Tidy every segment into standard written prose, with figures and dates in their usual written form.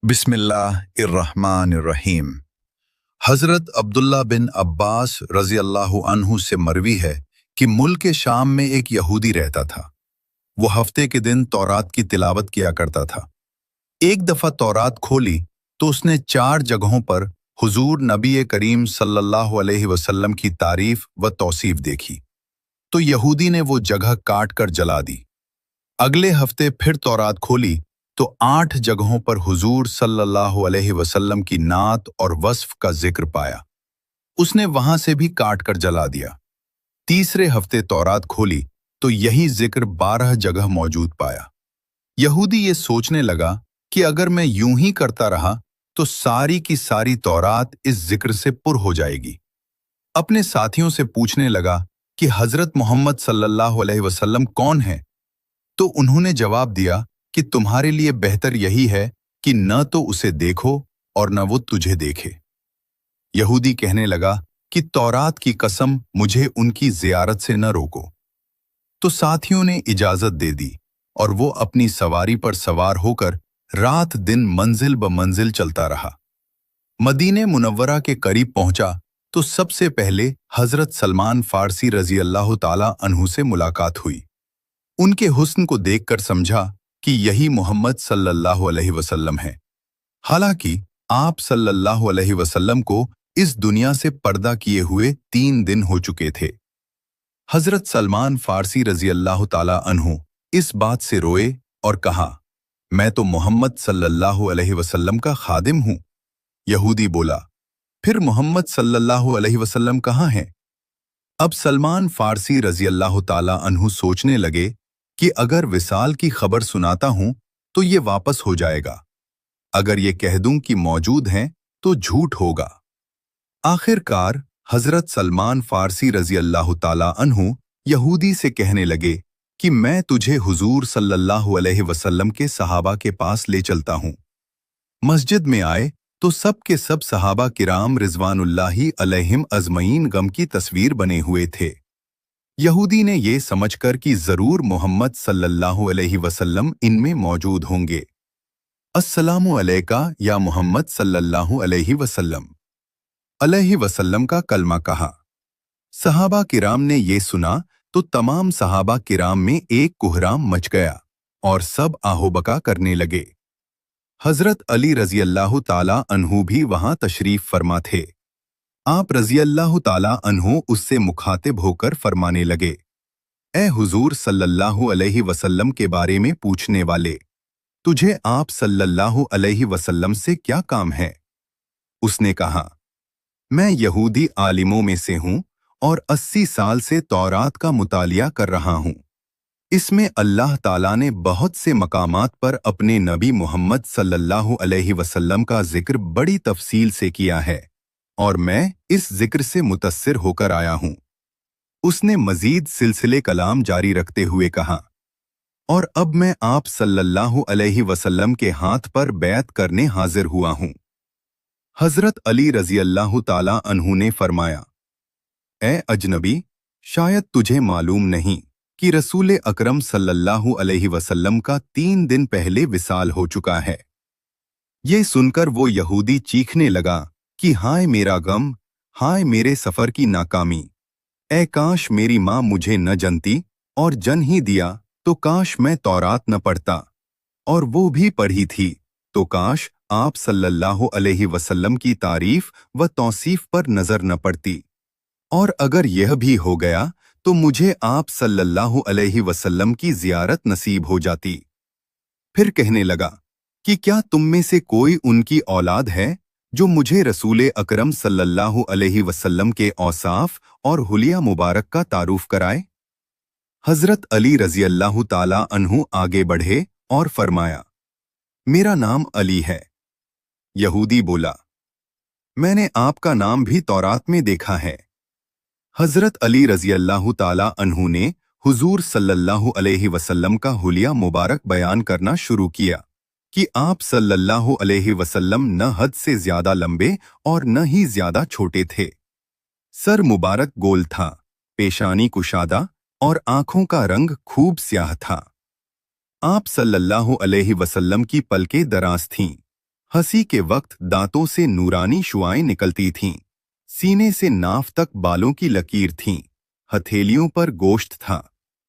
बिस्मिल्लाहिर्रहमानिर्रहीम। हज़रत अब्दुल्ला बिन अब्बास रज़ी अल्लाह अन्हु से मरवी है कि मुल्क शाम में एक यहूदी रहता था। वो हफ्ते के दिन तौरात की तिलावत किया करता था। एक दफ़ा तौरात खोली तो उसने 4 जगहों पर हुजूर नबी करीम सल्लल्लाहु अलैहि वसल्लम की तारीफ व तौसीफ देखी, तो यहूदी ने वो जगह काट कर जला दी। अगले हफ्ते फिर तौरात खोली तो 8 जगहों पर हुजूर सल्लल्लाहु अलैहि वसल्लम की नात और वस्फ का जिक्र पाया। उसने वहां से भी काट कर जला दिया। तीसरे हफ्ते तौरात खोली तो यही जिक्र 12 जगह मौजूद पाया। यहूदी ये सोचने लगा कि अगर मैं यूं ही करता रहा तो सारी की सारी तौरात इस जिक्र से पुर हो जाएगी। अपने साथियों से पूछने लगा कि हजरत मोहम्मद सल्लल्लाहु अलैहि वसल्लम कौन है, तो उन्होंने जवाब दिया कि तुम्हारे लिए बेहतर यही है कि न तो उसे देखो और न वो तुझे देखे। यहूदी कहने लगा कि तौरात की कसम, मुझे उनकी जियारत से न रोको। तो साथियों ने इजाजत दे दी और वो अपनी सवारी पर सवार होकर रात दिन मंजिल ब मंजिल चलता रहा। मदीने मुनव्वरा के करीब पहुंचा तो सबसे पहले हजरत सलमान फारसी रजी अल्लाह ताला अन्हु से मुलाकात हुई। उनके हुस्न को देखकर समझा कि यही मोहम्मद सल्लल्लाहु अलैहि वसल्लम है। हालांकि आप सल्लल्लाहु अलैहि वसल्लम को इस दुनिया से पर्दा किए हुए 3 दिन हो चुके थे। हजरत सलमान फारसी रजी अल्लाह ताला अन्हु इस बात से रोए और कहा, मैं तो मोहम्मद सल्लल्लाहु अलैहि वसल्लम का खादिम हूं। यहूदी बोला, फिर मोहम्मद सल्लल्लाहु अलैहि वसल्लम कहाँ हैं? अब सलमान फारसी रजी अल्लाह ताला अन्हु सोचने लगे कि अगर विसाल की खबर सुनाता हूं तो ये वापस हो जाएगा, अगर ये कह दूं कि मौजूद हैं तो झूठ होगा। आखिरकार हजरत सलमान फारसी रजी अल्लाह ताला अन्हु यहूदी से कहने लगे कि मैं तुझे हुजूर सल्लल्लाहु अलैहि वसल्लम के सहाबा के पास ले चलता हूं। मस्जिद में आए तो सब के सब सहाबा किराम रिजवानुल्लाही अलैहिम अजमईन गम की तस्वीर बने हुए थे। यहूदी ने ये समझकर कि जरूर मोहम्मद सल्लल्लाहु अलैहि वसल्लम इनमें मौजूद होंगे, अस्सलामु अलैका या मोहम्मद सल्लल्लाहु अलैहि वसल्लम का कलमा कहा। सहाबा किराम ने ये सुना तो तमाम सहाबा किराम में एक कोहराम मच गया और सब आहोबका करने लगे। हजरत अली रजी अल्लाह ताला अन्हु भी वहां तशरीफ फरमा थे। आप रजी अल्लाह ताला अन्हु उससे मुखातिब होकर फरमाने लगे, ए हुजूर सल्लल्लाहु अलैहि वसल्लम के बारे में पूछने वाले, तुझे आप सल्लल्लाहु अलैहि वसल्लम से क्या काम है? उसने कहा, मैं यहूदी आलिमों में से हूं और 80 साल से तौरात का मुतालिया कर रहा हूं। इसमें अल्लाह ताला ने बहुत से मकामात पर अपने नबी मोहम्मद सल्लल्लाहु अलैहि वसल्लम का जिक्र बड़ी तफसील से किया है और मैं इस जिक्र से मुतस्सिर होकर आया हूं। उसने मजीद सिलसिले कलाम जारी रखते हुए कहा, और अब मैं आप सल्लल्लाहु अलैहि वसल्लम के हाथ पर बैत करने हाजिर हुआ हूं। हजरत अली रजी अल्लाह ताला अन्हु ने फरमाया, ए अजनबी, शायद तुझे मालूम नहीं कि रसूल अकरम सल्लल्लाहु अलैहि वसल्लम का 3 दिन पहले विसाल हो चुका है। ये सुनकर वो यहूदी चीखने लगा कि हाय मेरा गम, हाय मेरे सफर की नाकामी। ए काश मेरी माँ मुझे न जनती और जन ही दिया तो काश मैं तौरात न पढ़ता, और वो भी पढ़ी थी तो काश आप सल्लल्लाहु अलैहि वसल्लम की तारीफ व तौसीफ पर नजर न पड़ती, और अगर यह भी हो गया तो मुझे आप सल्लल्लाहु अलैहि वसल्लम की जियारत नसीब हो जाती। फिर कहने लगा कि क्या तुम में से कोई उनकी औलाद है जो मुझे रसूल अकरम सल्लल्लाहु अलैहि वसल्लम के औसाफ और हुलिया मुबारक का तारुफ कराए? हजरत अली रजी अल्लाह ताला अन्हु आगे बढ़े और फरमाया, मेरा नाम अली है। यहूदी बोला, मैंने आपका नाम भी तौरात में देखा है। हजरत अली रजी अल्लाह ताला अन्हु ने हुजूर सल्लल्लाहु अलैहि वसल्लम का हुलिया मुबारक बयान करना शुरू किया कि आप सल्लल्लाहु अलैहि वसल्लम न हद से ज्यादा लंबे और न ही ज्यादा छोटे थे। सर मुबारक गोल था, पेशानी कुशादा और आंखों का रंग खूब स्याह था। आप सल्लल्लाहु अलैहि वसल्लम की पलकें दराज थीं, हंसी के वक्त दांतों से नूरानी शुआएं निकलती थीं। सीने से नाफ तक बालों की लकीर थीं। हथेलियों पर गोश्त था।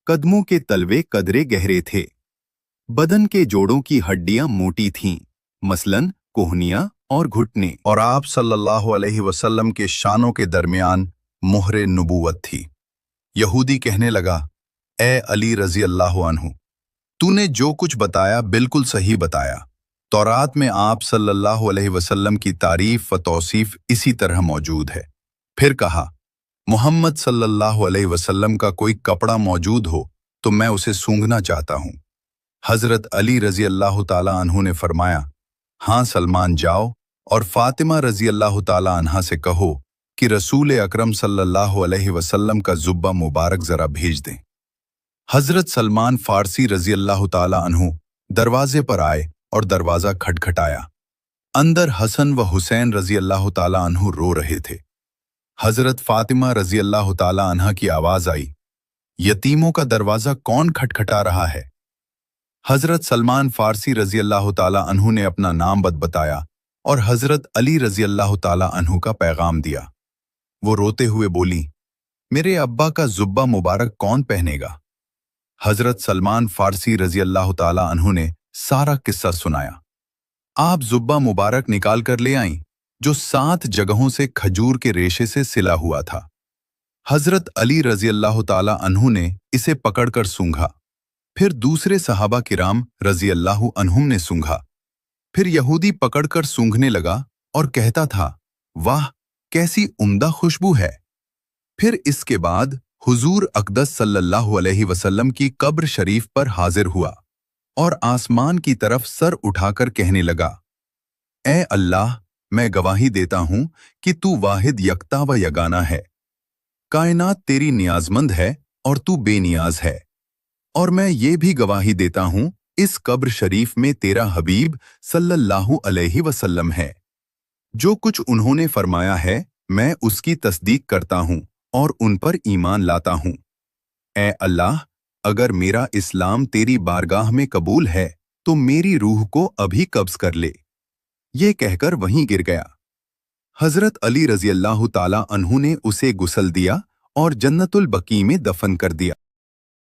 कदमों के तलवे कदरे गहरे थे। बदन के जोड़ों की हड्डियां मोटी थीं, मसलन कोहनियां और घुटने। और आप सल्लल्लाहु अलैहि वसल्लम के शानों के दरमियान मुहरे नबूवत थी। यहूदी कहने लगा, ए अली रजी अल्लाह अन्हु, तूने जो कुछ बताया बिल्कुल सही बताया। तौरात में आप सल्लल्लाहु अलैहि वसल्लम की तारीफ व तौसीफ इसी तरह मौजूद है। फिर कहा, मोहम्मद सल्लल्लाहु अलैहि वसल्लम का कोई कपड़ा मौजूद हो तो मैं उसे सूंघना चाहता हूँ। हजरत अली रजी अल्लाह ताला अन्हु ने फरमाया, हाँ सलमान, जाओ और फातिमा रजी अल्लाह ताला अन्हा से कहो कि रसूल अकरम सल्लल्लाहु अलैहि वसल्लम का जुब्बा मुबारक जरा भेज दें। हजरत सलमान फारसी रजी अल्लाह ताला अन्हु दरवाजे पर आए और दरवाजा खटखटाया। अंदर हसन व हुसैन रजी अल्लाह ताला अन्हु रो रहे थे। हजरत फातिमा रजी अल्लाह ताला अन्हा की आवाज आई, यतीमों का दरवाजा कौन खटखटा रहा है? हजरत सलमान फारसी रजी अल्लाह ताला अन्हु ने अपना नाम बताया और हजरत अली रजी अल्लाह ताला अन्हु का पैगाम दिया। वो रोते हुए बोली, मेरे अब्बा का जुब्बा मुबारक कौन पहनेगा? हजरत सलमान फारसी रजी अल्लाह ताला अन्हु ने सारा किस्सा सुनाया। आप जुब्बा मुबारक निकाल कर ले आईं, जो 7 जगहों से खजूर के रेशे से सिला हुआ था। हजरत अली रजी अल्लाह ताला अन्हु ने इसे पकड़कर सूंघा। फिर दूसरे सहाबा किराम रजी अल्लाह अन्हुम ने सूंघा। फिर यहूदी पकड़कर सूंघने लगा और कहता था, वाह कैसी उम्दा खुशबू है। फिर इसके बाद हुजूर अक़दस सल्लल्लाहु अलैहि वसल्लम की कब्र शरीफ पर हाजिर हुआ और आसमान की तरफ सर उठाकर कहने लगा, ए अल्लाह, मैं गवाही देता हूं कि तू वाहिद यकता व यगाना है। कायनात तेरी नियाजमंद है और तू बेनियाज है। और मैं ये भी गवाही देता हूं, इस कब्र शरीफ में तेरा हबीब सल्लल्लाहु अलैहि वसल्लम है। जो कुछ उन्होंने फरमाया है मैं उसकी तस्दीक करता हूं और उन पर ईमान लाता हूं। ए अल्लाह, अगर मेरा इस्लाम तेरी बारगाह में कबूल है तो मेरी रूह को अभी कब्ज कर ले। ये कहकर वहीं गिर गया। हजरत अली रजी अल्लाह ताला अन्हु ने उसे गुस्ल दिया और जन्नतुल बकी में दफन कर दिया।